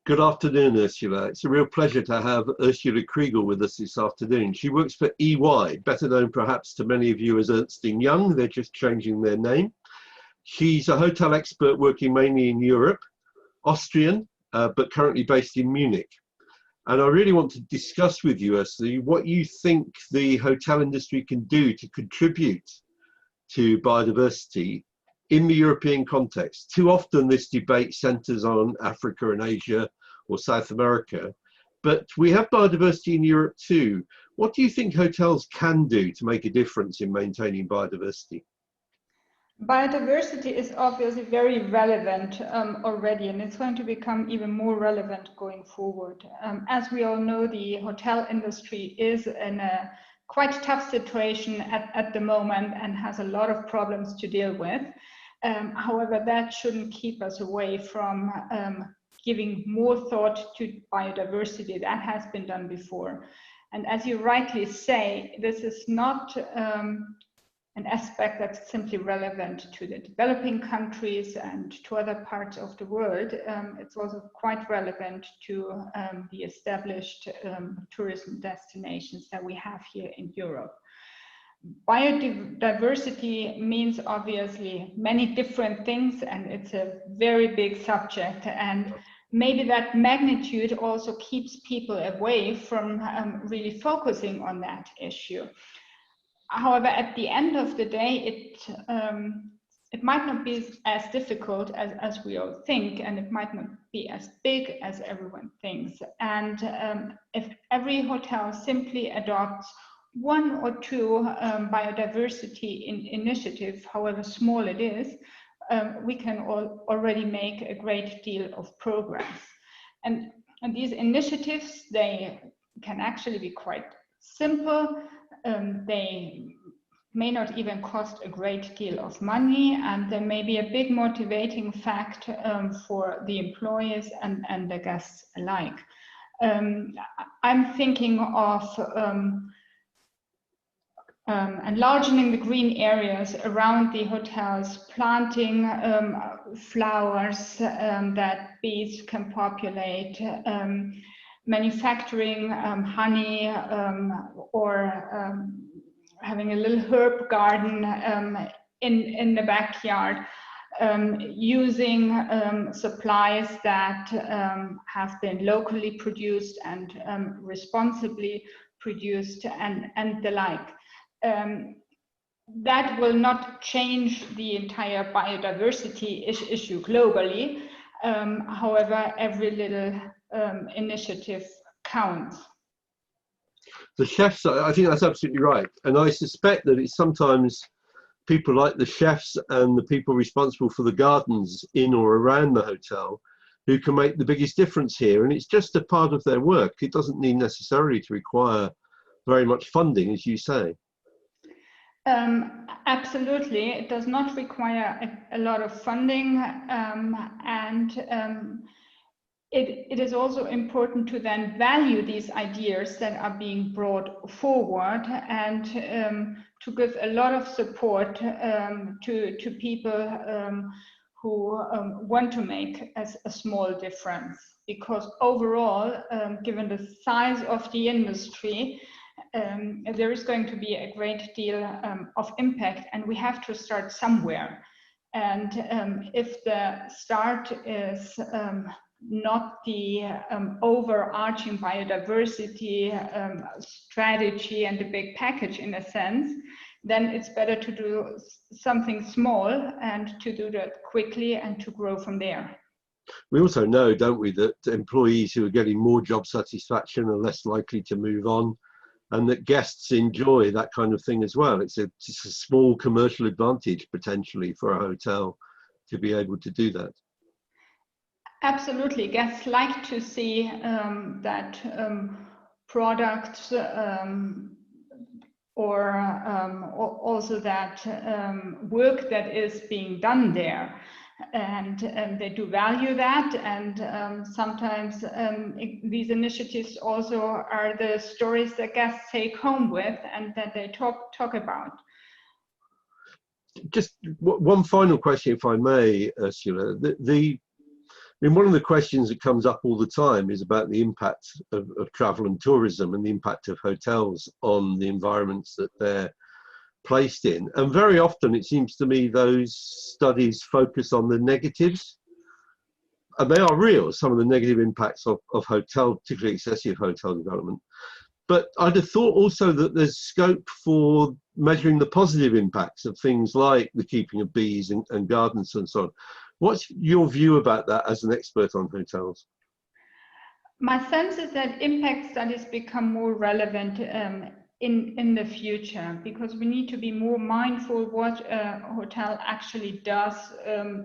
Good afternoon, Ursula. It's a real pleasure to have Ursula Kriegl with us this afternoon. She works for EY, better known perhaps to many of you as Ernst & Young. They're just changing their name. She's a hotel expert working mainly in Europe, Austrian, but currently based in Munich. And I really want to discuss with you, Ursula, what you think the hotel industry can do to contribute to biodiversity in the European context. Too often this debate centers on Africa and Asia or South America, but we have biodiversity in Europe too. What do you think hotels can do to make a difference in maintaining biodiversity? Biodiversity is obviously very relevant already, and it's going to become even more relevant going forward. As we all know, the hotel industry is in a quite tough situation at the moment and has a lot of problems to deal with. However, that shouldn't keep us away from giving more thought to biodiversity. That has been done before. And as you rightly say, this is not an aspect that's simply relevant to the developing countries and to other parts of the world. It's also quite relevant to the established tourism destinations that we have here in Europe. Biodiversity means obviously many different things, and it's a very big subject, and maybe that magnitude also keeps people away from really focusing on that issue. However, at the end of the day, it might not be as difficult as we all think, and it might not be as big as everyone thinks. And if every hotel simply adopts one or two biodiversity initiatives, however small it is, we can already make a great deal of progress. And these initiatives, they can actually be quite simple. They may not even cost a great deal of money, and there may be a big motivating fact for the employees and the guests alike. I'm thinking of enlarging the green areas around the hotels, planting flowers that bees can populate, manufacturing honey, or having a little herb garden in the backyard, using supplies that have been locally produced and responsibly produced, and the like. That will not change the entire biodiversity issue globally. However, every little initiative counts. The chefs, I think that's absolutely right. And I suspect that it's sometimes people like the chefs and the people responsible for the gardens in or around the hotel who can make the biggest difference here. And it's just a part of their work. It doesn't need necessarily to require very much funding, as you say. Absolutely. It does not require a lot of funding, and it is also important to then value these ideas that are being brought forward, and to give a lot of support to people who want to make a small difference. Because overall, given the size of the industry, there is going to be a great deal of impact, and we have to start somewhere. And if the start is not the overarching biodiversity strategy and the big package in a sense, then it's better to do something small and to do that quickly and to grow from there. We also know, don't we, that employees who are getting more job satisfaction are less likely to move on, and that guests enjoy that kind of thing as well. It's a small commercial advantage potentially for a hotel to be able to do that. Absolutely. Guests like to see that products or also that work that is being done there. And they do value that, and sometimes these initiatives also are the stories that guests take home with and that they talk about. Just one final question, if I may, Ursula. mean, one of the questions that comes up all the time is about the impact of travel and tourism and the impact of hotels on the environments that they're placed in. And very often it seems to me those studies focus on the negatives. And they are real, some of the negative impacts of hotel, particularly excessive hotel development. But I'd have thought also that there's scope for measuring the positive impacts of things like the keeping of bees and gardens and so on. What's your view about that as an expert on hotels? My sense is that impact studies become more relevant in the future, because we need to be more mindful what a hotel actually does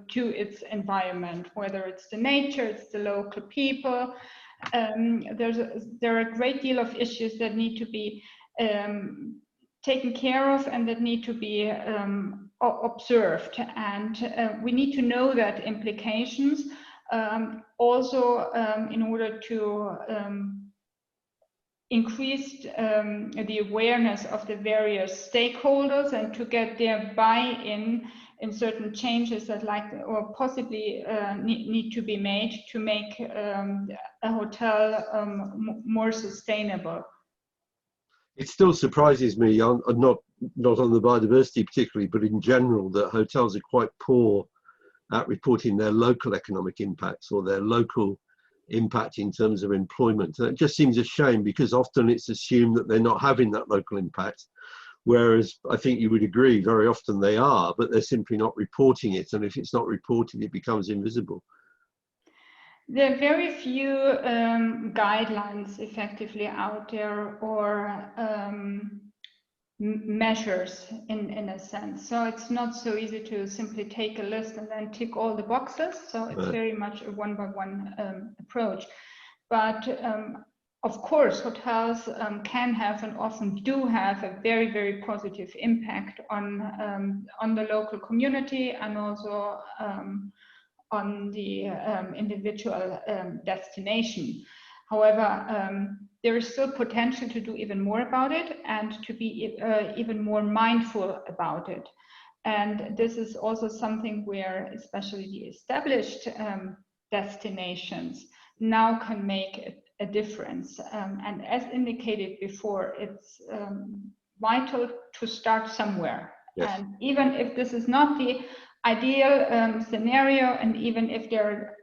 to its environment, whether it's the nature, it's the local people. There are a great deal of issues that need to be taken care of and that need to be observed, and we need to know that implications also in order to increase the awareness of the various stakeholders and to get their buy-in in certain changes that or possibly need to be made to make a hotel more sustainable. It still surprises me, not on the biodiversity particularly, but in general, that hotels are quite poor at reporting their local economic impacts or their local impact in terms of employment. And it just seems a shame, because often it's assumed that they're not having that local impact, whereas I think you would agree very often they are, but they're simply not reporting it, and if it's not reported it becomes invisible. There are very few guidelines effectively out there, or measures in a sense. So it's not so easy to simply take a list and then tick all the boxes. So it's very much a one-by-one approach. But of course, hotels can have and often do have a very, very positive impact on the local community and also on the individual destination. However, there is still potential to do even more about it and to be even more mindful about it. And this is also something where especially the established destinations now can make a difference. And as indicated before, it's vital to start somewhere. Yes. And even if this is not the ideal scenario, and even if there are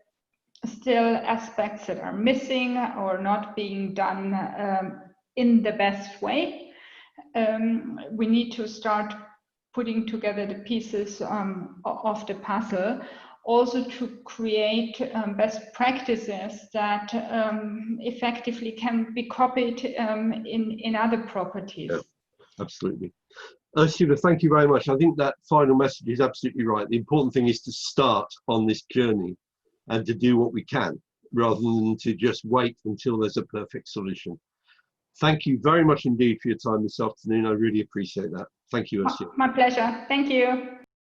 still aspects that are missing or not being done in the best way, we need to start putting together the pieces of the puzzle, also to create best practices that effectively can be copied in other properties. Yeah, absolutely. Ursula, thank you very much. I think that final message is absolutely right. The important thing is to start on this journey and to do what we can, rather than to just wait until there's a perfect solution. Thank you very much indeed for your time this afternoon. I really appreciate that. Thank you, Ursula. My pleasure. Thank you.